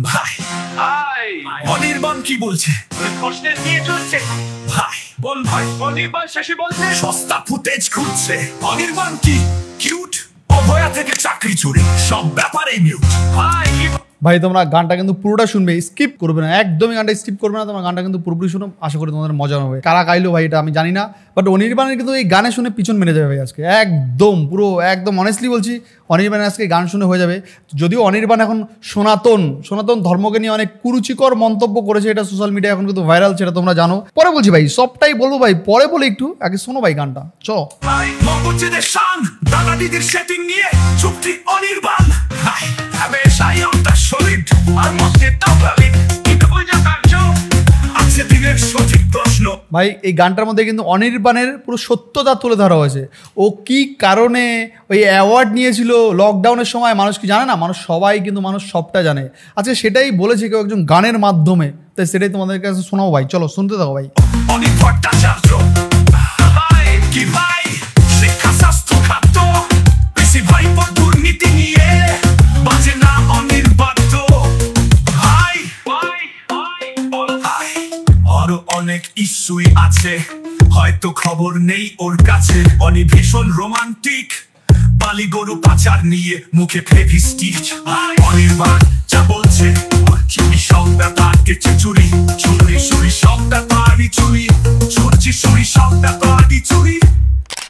ভাই ভাই অনির্বাণ কি বলছে? প্রশ্নের নিয়ে চলছে ভাই বল ভাই। অনির্বাণ শেষে বলছে সস্তা ফুটেজ খুঁজছে। অনির্বাণ কি কিউট? অভয়া থেকে চাকরি চুরি, সব ব্যাপারে মিউট। ভাই কি ভাই তোমরা গানটা কিন্তু পুরোটা শুনবে, স্কিপ করবে না, একদমই গানটা স্কিপ করবে না। তোমরা গানটা কিন্তু পুরোপুরি শুনো, আশা করি তোমাদের মজা হবে। কারা গাইলো ভাই এটা আমি জানি না, বাট অনির্বাণের কিন্তু এই গানে শুনে পিছন মেরে যাবে ভাই আজকে, একদম পুরো একদম অনেস্টলি বলছি। অনির্বাণের আজকে গান শুনে হয়ে যাবে। যদিও অনির্বাণ এখন সনাতন ধর্মকে নিয়ে অনেক কুরুচিকর মন্তব্য করেছে, এটা সোশ্যাল মিডিয়া এখন কিন্তু ভাইরাল, সেটা তোমরা জানো। পরে বলছি ভাই, সবটাই বলবো ভাই, পরে বলে একটু আগে শোনো ভাই গানটা, চলো। ভাই মঙ্গলচিদের শান, দাদা দিদির সেটিং নিয়ে চুক্তি অনির্বাণ। ভাই হামেশাই আমরা সলিড, আর মধ্যে তাওয়ালিদ কিন্তু বুঝা কার্য আছে দিনের সঠিক প্রশ্ন। ভাই এই গানটার মধ্যে কিন্তু অনির্বাণের পুরো সত্যতা তুলে ধরা হয়েছে। ও কি কারণে ওই অ্যাওয়ার্ড নিয়েছিল লকডাউনের সময়, মানুষ কি জানে না? মানুষ সবটা জানে। আচ্ছা সেটাই বলেছে কেউ একজন গানের মাধ্যমে, তাই সেটাই তোমাদের কাছে শোনাবো ভাই, চলো শুনতে থাকো ভাই। অনেক ভট্টাচার্য ভাই কি ভাই, শিক্ষা স্বাস্থ্য খাদ্য বেশি ভাই দুর্নীতি নিয়ে বাজে না অনির্বাণ। ভাই ভাই ভাই আরো অনেক ইস্যুই আছে, হয়তো খবর নেই ওর কাছে। অনি ভীষণ রোমান্টিক, বালি গরু পাচার নিয়ে মুখে ফেভিস্টিচ। অনির্বাণ যা বলছে চুরি সব ব্যাপারকে চুরি চুরি চুরি সব ব্যাপারই চুরি চুরি চুরি সব ব্যাপারই চুরি।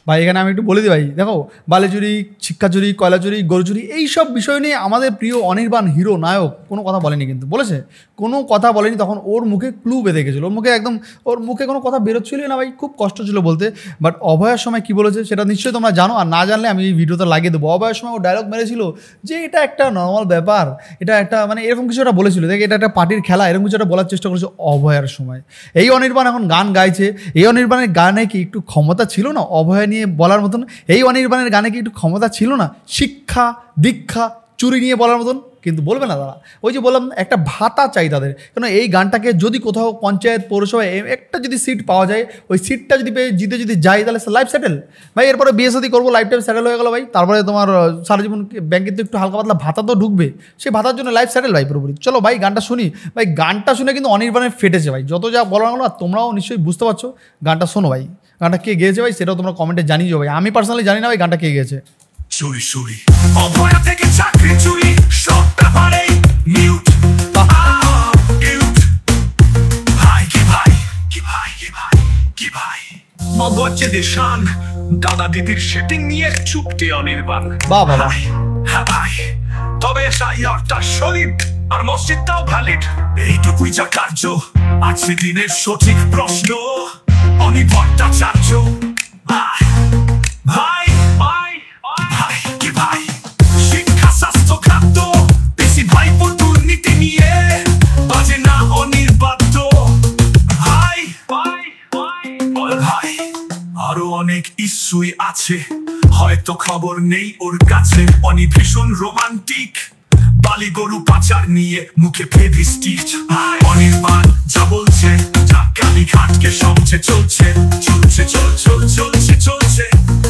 ভাই এখানে আমি একটু বলে দিই ভাই, দেখো বালি চুরি, শিক্ষা চুরি, কয়লা চুরি, গরু চুরি, এইসব বিষয় নিয়ে আমাদের প্রিয় অনির্বাণ হিরো নায়ক কোনো কথা বলেনি, কিন্তু বলেছে কোনো কথা বলেনি। তখন ওর মুখে ক্লু বেঁধে গেছিলো, ওর মুখে কোনো কথা বেরোচ্ছিল না ভাই, খুব কষ্ট ছিল বলতে। বাট অভয়ার সময় কি বলেছে সেটা নিশ্চয়ই তোমরা জানো, আর না জানলে আমি এই ভিডিওতে লাগিয়ে দেবো। অভয়ার সময় ও ডায়লগ মেরেছিল যে এটা একটা নর্মাল ব্যাপার, এটা একটা মানে এরকম কিছু একটা বলেছিল, দেখ এটা একটা পার্টির খেলা, এরকম কিছু একটা বলার চেষ্টা করেছে অভয়ার সময়। এই অনির্বাণ এখন গান গাইছে, এই অনির্বাণের গানে কি একটু ক্ষমতা ছিল না অভয়া নিয়ে বলার মতন? এই অনির্বাণের গানে কি একটু ক্ষমতা ছিল না শিক্ষা দীক্ষা চুরি নিয়ে বলার মতন? কিন্তু বলবে না তারা। ওই যে বললাম একটা ভাতা চাই তাদের, কেন এই গানটাকে যদি কোথাও পঞ্চায়েত পৌরসভায় একটা যদি সিট পাওয়া যায়, ওই সিটটা যদি পেয়ে জিতে যদি যাই তাহলে লাইফ সেটেল ভাই। এরপরে বিয়ে শাদী করবো, লাইফ টাইম সেটেল হয়ে গেলো ভাই। তারপরে তোমার সারা জীবন ব্যাংকে তো একটু হালকা পাতলা ভাতা তো ঢুকবে, সেই ভাতার জন্য লাইফ সেটেল ভাই পুরোপুরি। চলো ভাই গানটা শুনি ভাই। গানটা শুনে কিন্তু অনির্বাণের ফেটেছে ভাই, যত যা বলা হলো, আর তোমরাও নিশ্চয়ই বুঝতে পারছো। গানটা শোনো ভাই, গানটা কে গেয়েছে ভাই সেটাও তোমরা কমেন্টে জানিয়ে যাও ভাই। আমি পার্সোনালি জানি না ভাই গানটা কে গেয়েছে। চুরি চুরি অভয়া থেকে চাকরি চুরি, সব ব্যাপারে মিউট। ভাই কি ভাই কি ভাই কি ভাই কি ভাই মঙ্গলচিদের শান, দাদা দিদির সেটিং নিয়ে চুক্তি অনির্বাণ। বাহ বাহ, হ্যাঁ ভাই, তবে সাইয়ারটা সলিড আর মসজিদটাও ভ্যালিড, এইটুকুই যা কার্য আছে দিনের সঠিক প্রশ্ন। অনেক ভট্টাচার্য ভাই ভাই ভাই ভাই কি ভাই, শিক্ষা স্বাস্থ্য খাদ্য বেশি ভাই দুর্নীতি নিয়ে বাজে না অনির্বাণ। ভাই ভাই ভাই আরো অনেক ইস্যুই আছে, হয়তো খবর নেই ওর কাছে। অনি ভীষণ রোমান্টিক, বালি গরু পাচার নিয়ে মুখে ফেভিস্টিচ। অনির্বাণ যা বলছে যা কালীঘাটকে সমঝে চলছে চলছে চলছে চলছে চলছে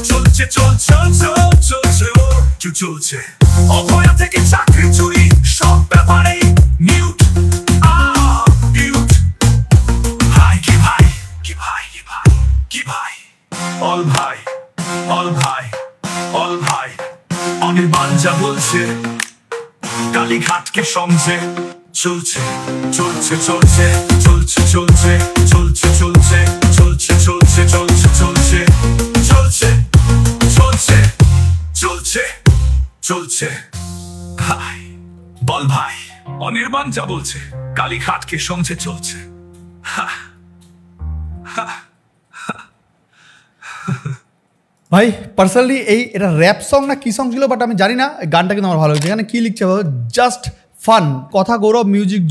চলছে চলছে চলছে চলছে। অভয়া থেকে চাকরি চুরি, সব ব্যাপারে মিউট। ভাই কি ভাই কি ভাই কি ভাই কি ভাই অল ভাই অল ভাই অল ভাই অনির্বাণ যা বলছে কালীঘাটকে সমঝে চলছে চলছে চলছে চলছে চলছে চলছে চলছে চলছে চলছে চলছে চলছে চলছে চলছে চলছে চলছে। ভাই বল ভাই, অনির্বাণ যা বলছে কালীঘাটকে সমঝে চলছে। ভাই পার্সোনালি এটা র্যাপ সং না কী সং ছিল বাট আমি জানি না, গানটা কিন্তু আমার ভালো হয়েছে। এখানে কী লিখছে জাস্ট ফান, কথা গৌরব, মিউজিক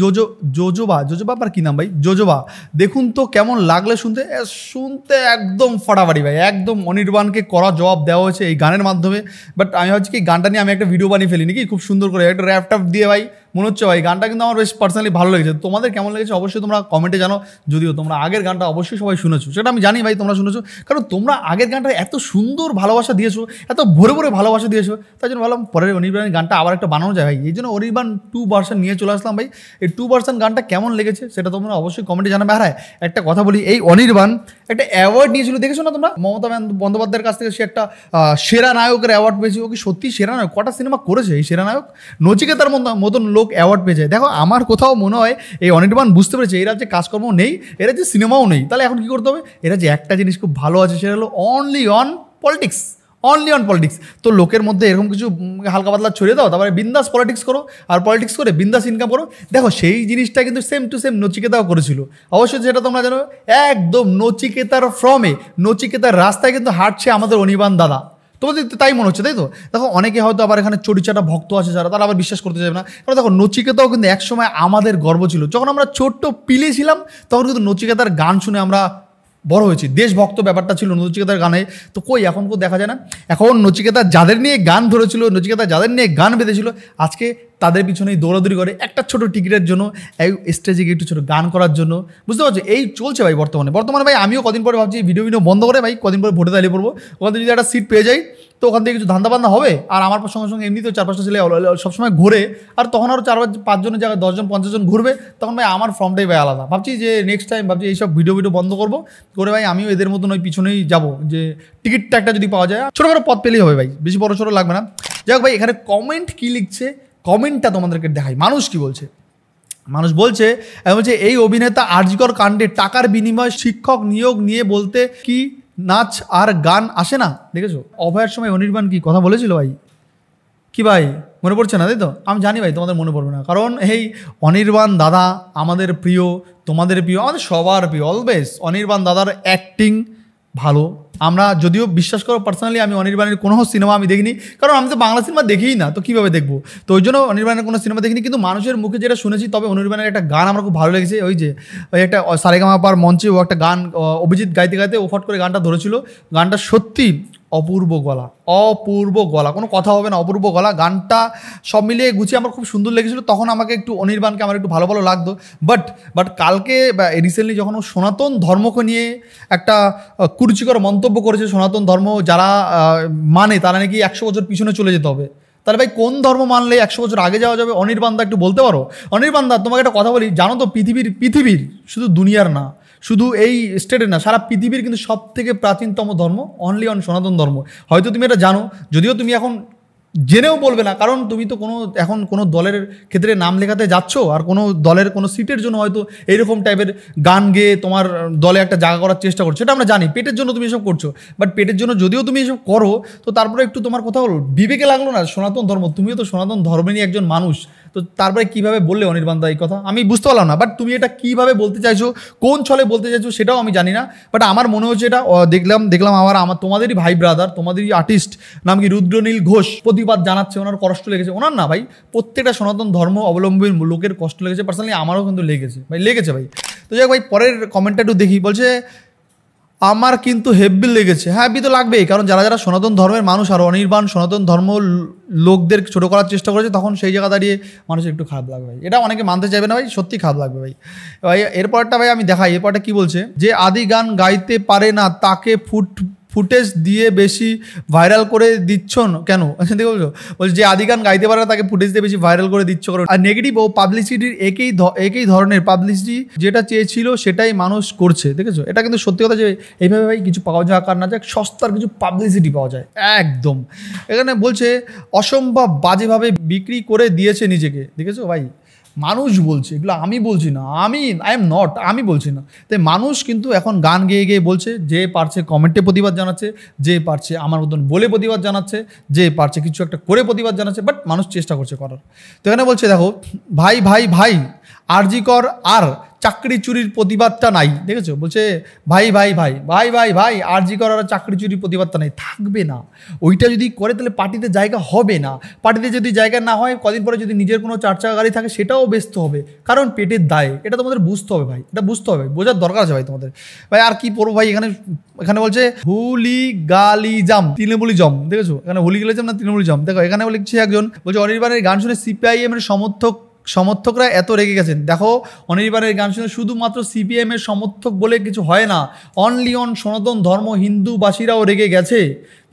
জোজোবা আর কী নাম ভাই, জোজোবা। দেখুন তো কেমন লাগলে শুনতে একদম ফাটাফাটি ভাই, একদম অনির্বাণকে করা জবাব দেওয়া হয়েছে এই গানের মাধ্যমে। বাট আমি ভাবছি কি গানটা নিয়ে আমি একটা ভিডিও বানিয়ে ফেলি নাকি খুব সুন্দর করে, একটা র্যাপ ট্যাপ দিয়ে ভাই মনে হচ্ছে ভাই গানটা কিন্তু আমার বেশ পার্সোনালি ভালো লেগেছে। তোমাদের কেমন লেগেছে অবশ্যই তোমরা কমেন্টে জানো। যদিও তোমরা আগের গানটা অবশ্যই সবাই শুনেছো, সেটা আমি জানি ভাই তোমরা শুনেছো, কারণ তোমরা আগের গানটা এত সুন্দর ভালোবাসা দিয়েছো, এত ভরে ভরে ভালোবাসা দিয়েছো, তাই জন্য ভাবলাম পরের অনির্বাণের গানটা আবার একটা বানানো যায় ভাই। এই জন্য অনির্বাণ 2 ভার্সন নিয়ে চলে আসলাম ভাই। এই 2 ভার্সন গানটা কেমন লেগেছে সেটা তোমরা অবশ্যই কমেন্টে জানাবে। আর একটা কথা বলি, এই অনির্বাণ একটা অ্যাওয়ার্ড নিয়েছিল, দেখেছো না তোমরা? মমতা বন্দ্যোপাধ্যায়ের কাছ থেকে সে একটা সেরা নায়কের অ্যাওয়ার্ড পেয়েছে। ও কি সত্যি সেরা নায়ক? কটা সিনেমা করেছে এই সেরা নায়ক? নচিকেতার মতন লোক অ্যাওয়ার্ড পেয়েছে। দেখো আমার কোথাও মনে হয় এই অনির্বাণ বুঝতে পেরেছে এই রাজ্যে কাজকর্ম নেই, এরা যে সিনেমাও নেই, তাহলে এখন কী করতে হবে? এরা যে একটা জিনিস খুব ভালো আছে সেটা হলো অনলি অন পলিটিক্স। তো লোকের মধ্যে এরকম কিছু হালকা পাতলা ছড়িয়ে দাও, তারপরে বিন্দাস পলিটিক্স করো, আর পলিটিক্স করে বিন্দাস ইনকাম করো। দেখো সেই জিনিসটা কিন্তু সেম টু সেম নচিকেতাও করেছিল। অবশ্যই সেটা তোমরা জানো, একদম নচিকেতার নচিকেতার রাস্তায় কিন্তু হাঁটছে আমাদের অনির্বাণ দাদা। তোমাদের তাই মনে হচ্ছে, তাই তো? দেখো অনেকে হয়তো আবার এখানে চটিচাটা ভক্ত আছে যারা, তারা আবার বিশ্বাস করতে যাবে না। কারণ দেখো নচিকেতাও কিন্তু একসময় আমাদের গর্ব ছিল। যখন আমরা ছোট্ট পিলে ছিলাম তখন কিন্তু নচিকেতার গান শুনে আমরা বড় হয়েছি। দেশভক্ত ব্যাপারটা ছিল নচিকেতার গানে। তো কই এখন কেউ দেখা যায় না। এখন নচিকেতা যাদের নিয়ে গান ধরেছিল, নচিকেতা যাদের নিয়ে গান বেঁধেছিল, আজকে তাদের পিছনেই দৌড়াদৌড়ি করে একটা ছোটো টিকিটের জন্য, এই স্টেজে গিয়ে একটু ছোটো গান করার জন্য। বুঝতে পারছো? এই চলছে ভাই বর্তমানে ভাই। আমিও কদিন পরে ভাবছি ভিডিও বন্ধ করে ভাই কদিন পরে ভোটে দাঁড়িয়ে পড়বো। ওখান থেকে যদি একটা সিট পেয়ে যাই তো ওখান থেকে কিছু ধান্দা হবে। আর আমার সঙ্গে সঙ্গে এমনিতেও 4-5টা ছেলে সবসময় ঘুরে, আর তখন আরও 4-5 জনের জায়গায় 10 জন 50 জন ঘুরবে, তখন ভাই আমার ফর্মটাই ভাই আলাদা। ভাবছি যে নেক্সট টাইম ভাবছি এইসব ভিডিও বন্ধ করবো করে ভাই আমিও এদের মতন ওই পিছনেই যাবো, যে টিকিটটা একটা যদি পাওয়া যায়, ছোটোখাটো পথ পেলেই হবে ভাই, বেশি বড় ছোটো লাগবে না। যাই হোক ভাই, এখানে কমেন্ট কী লিখছে কমেন্টটা তোমাদেরকে দেখাই। মানুষ কি বলছে? মানুষ বলছে এই অভিনেতা আরজিকর কাণ্ডে টাকার বিনিময়ে শিক্ষক নিয়োগ নিয়ে বলতে কি নাচ আর গান আসে না? দেখেছো অভয়ের সময় অনির্বাণ কি কথা বলেছিল ভাই? কি ভাই মনে পড়ছে না? তাই তো? আমি জানি ভাই তোমাদের মনে পড়বে না, কারণ এই অনির্বাণ দাদা আমাদের প্রিয়, তোমাদের প্রিয়, আমাদের সবার প্রিয় অলওয়েজ। অনির্বাণ দাদার অ্যাক্টিং ভালো। আমরা যদিও বিশ্বাস করো পার্সোনালি আমি অনির্বাণের কোনো সিনেমা আমি দেখিনি, কারণ আমি তো বাংলা সিনেমা দেখিই না, তো কীভাবে দেখবো? তো ওই জন্য অনির্বাণের কোনো সিনেমা দেখিনি, কিন্তু মানুষের মুখে যেটা শুনেছি, তবে অনির্বাণের একটা গান আমার খুব ভালো লেগেছে। ওই যে ওই একটা সারেগামাপার মঞ্চে ও একটা গান অভিজিৎ গাইতে গাইতে ও ফট করে গানটা ধরেছিল। গানটা সত্যি অপূর্ব গলা, কোনো কথা হবে না, অপূর্ব গলা। গানটা সব মিলিয়ে গুছিয়ে আমার খুব সুন্দর লেগেছিলো। তখন আমাকে একটু অনির্বাণকে আমার একটু ভালো লাগতো। বাট কালকে বা রিসেন্টলি যখন ও সনাতন ধর্মকে নিয়ে একটা কুরুচিকর মন্তব্য করেছে, সনাতন ধর্ম যারা মানে তারা নাকি 100 বছর পিছনে চলে যেতে হবে, তাহলে ভাই কোন ধর্ম মানলে 100 বছর আগে যাওয়া যাবে? অনির্বাণ দা একটু বলতে পারো? অনির্বাণ দা তোমাকে একটা কথা বলি, জানো তো পৃথিবীর শুধু দুনিয়ার না, শুধু এই স্টেটের না, সারা পৃথিবীর কিন্তু সব থেকে প্রাচীনতম ধর্ম অনলি অন সনাতন ধর্ম। হয়তো তুমি এটা জানো, যদিও তুমি এখন জেনেও বলবে না, কারণ তুমি তো এখন কোনো দলের ক্ষেত্রে নাম লেখাতে যাচ্ছ, আর কোনো দলের কোনো সিটের জন্য হয়তো এইরকম টাইপের গান গেয়ে তোমার দলে একটা জায়গা করার চেষ্টা করছো। সেটা আমরা জানি, পেটের জন্য তুমি এসব করছো। বাট পেটের জন্য যদিও তুমি এসব করো, তো তারপরে একটু তোমার কোথাও বিবেকে লাগলো না? সনাতন ধর্ম, তুমিও তো সনাতন ধর্মেরই একজন মানুষ, তো তারপরে কীভাবে বললে অনির্বাণ দা এই কথা? আমি বুঝতে পারলাম না। বাট তুমি এটা কীভাবে বলতে চাইছো, কোন ছলে বলতে চাইছো সেটাও আমি জানি না। বাট আমার মনে হচ্ছে এটা দেখলাম আমার তোমাদেরই ভাই ব্রাদার, তোমাদেরই আর্টিস্ট নাম কি রুদ্রনীল ঘোষ প্রতিবাদ জানাচ্ছে। ওনার কষ্ট লেগেছে, ওনার না ভাই, প্রত্যেকটা সনাতন ধর্ম অবলম্বী লোকের কষ্ট লেগেছে। পার্সোনালি আমারও কিন্তু লেগেছে ভাই। তো যাই হোক ভাই, পরের কমেন্টটা একটু দেখি। বলছে আমার কিন্তু হেব্বি লেগেছে। হ্যাঁ, তো লাগবেই, কারণ যারা সনাতন ধর্মের মানুষ আর অনির্বাণ সনাতন ধর্ম লোকদের ছোটো করার চেষ্টা করেছে, তখন সেই জায়গা দাঁড়িয়ে মানুষের একটু খারাপ লাগবে ভাই। এটা অনেকে মানতে চাইবে না ভাই, সত্যি খারাপ লাগবে ভাই। এরপরটা ভাই আমি দেখাই। এরপরটা কি বলছে, যে আদি গান গাইতে পারে না তাকে ফুটেজ দিয়ে বেশি ভাইরাল করে দিচ্ছ কেন? বলছে যে আদি গান গাইতে পারে না তাকে ফুটেজ দিয়ে বেশি ভাইরাল করে দিচ্ছ কারণ। আর নেগেটিভ ও পাবলিসিটির একই ধরনের পাবলিসিটি যেটা চেয়েছিল সেটাই মানুষ করছে। দেখেছো, এটা কিন্তু সত্যি কথা, যে এইভাবে ভাই কিছু পাওয়া যাক আর না যাক, সস্তার কিছু পাবলিসিটি পাওয়া যায় একদম। এখানে বলছে অসম্ভব বাজেভাবে বিক্রি করে দিয়েছে নিজেকে। দেখেছো ভাই, মানুষ বলছে এগুলো, আমি বলছি না, আমি বলছি না। তাই মানুষ কিন্তু এখন গান গেয়ে বলছে, যে পারছে কমেন্টে প্রতিবাদ জানাচ্ছে, যে পারছে আমার মতন বলে প্রতিবাদ জানাচ্ছে, যে পারছে কিছু একটা করে প্রতিবাদ জানাচ্ছে। বাট মানুষ চেষ্টা করছে করার। তো এখানে বলছে দেখো ভাই আরজিকর আর চাকরি চুরির প্রতিবাদটা নাই। দেখেছো, বলছে ভাই আরজিকর আর চাকরি চুরির প্রতিবাদটা নাই, থাকবে না। ওইটা যদি করে তাহলে পার্টিতে জায়গা হবে না। পার্টিতে যদি জায়গা না হয়, কদিন পরে যদি নিজের কোনো 4 চাকা গাড়ি থাকে সেটাও ব্যস্ত হবে, কারণ পেটের দায়ে। এটা তোমাদের বুঝতে হবে ভাই, এটা বুঝতে হবে, বোঝার দরকার আছে ভাই তোমাদের। ভাই আর কি পড়বো ভাই, এখানে বলছে হুলিগালিজম তৃণমূলিজম। দেখেছো, এখানে হুলিগালিজম না তৃণমূলিজম। দেখো এখানে লিখছে একজন, বলছে অনির্বাণের গান শুনে সিপিআইএম এর সমর্থক সমর্থকরা এত রেগে গেছেন। দেখো অনির্বাণের গান শুনে শুধুমাত্র সিপিএম এর সমর্থক বলে কিছু হয় না, অনলি অন সনাতন ধর্ম হিন্দুবাসীরাও রেগে গেছে।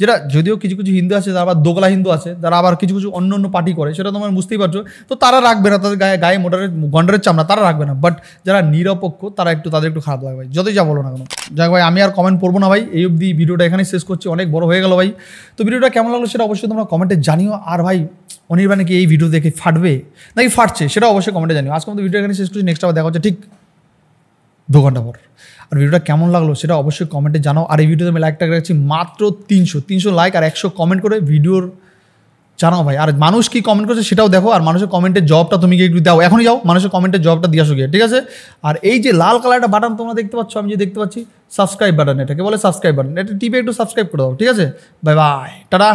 যেটা যদিও কিছু কিছু হিন্দু আছে, তারা আবার দোগলা হিন্দু আছে, যারা আবার কিছু কিছু অন্য অন্য পার্টি করে, সেটা তোমরা বুঝতেই পারছো। তো তারা রাখবে না, তাদের গায়ে গায়ে মোটারের গন্ডারের চামড়া, তারা রাখবে না। বাট যারা নিরপেক্ষ তারা তাদের একটু খারাপ লাগে ভাই, যতই যা বলো না কেন। যাক ভাই, আমি আর কমেন্ট পড়বো না ভাই, এই অবধি ভিডিওটা এখানে শেষ করছি, অনেক বড় হয়ে গেল ভাই। তো ভিডিওটা কেমন লাগলো সেটা অবশ্যই তোমরা কমেন্টে জানিও। আর ভাই অনির্বাণ কি এই ভিডিও দেখে ফাটবে নাকি ফাটছে সেটা অবশ্যই কমেন্টে জানিও। আজকে আমাদের ভিডিও এখানে শেষ করছি, নেক্সট আবার দেখা হচ্ছে ঠিক 2 ঘন্টা পর। আর ভিডিওটা কেমন লাগলো সেটা অবশ্যই কমেন্টে জানাও। আর এই ভিডিওতে আমি লাইকটা রাখছি মাত্র 300 লাইক আর 100 কমেন্ট করে ভিডিওর জানাও ভাই। আর মানুষ কি কমেন্ট করছে সেটাও দেখো, আর মানুষের কমেন্টের জবটা তুমি গিয়ে একটু দাও, এখনই যাও মানুষের কমেন্টের জবটা দিয়ে আসো গিয়ে, ঠিক আছে। আর এই যে লাল কালারটা বাটন তোমরা দেখতে পাচ্ছ, আমি যে দেখতে পাচ্ছি সাবস্ক্রাইব বাটন, এটাকে বলে সাবস্ক্রাইব বাটন, এটা টিপে একটু সাবস্ক্রাইব করে দাও, ঠিক আছে। Bye bye, tata.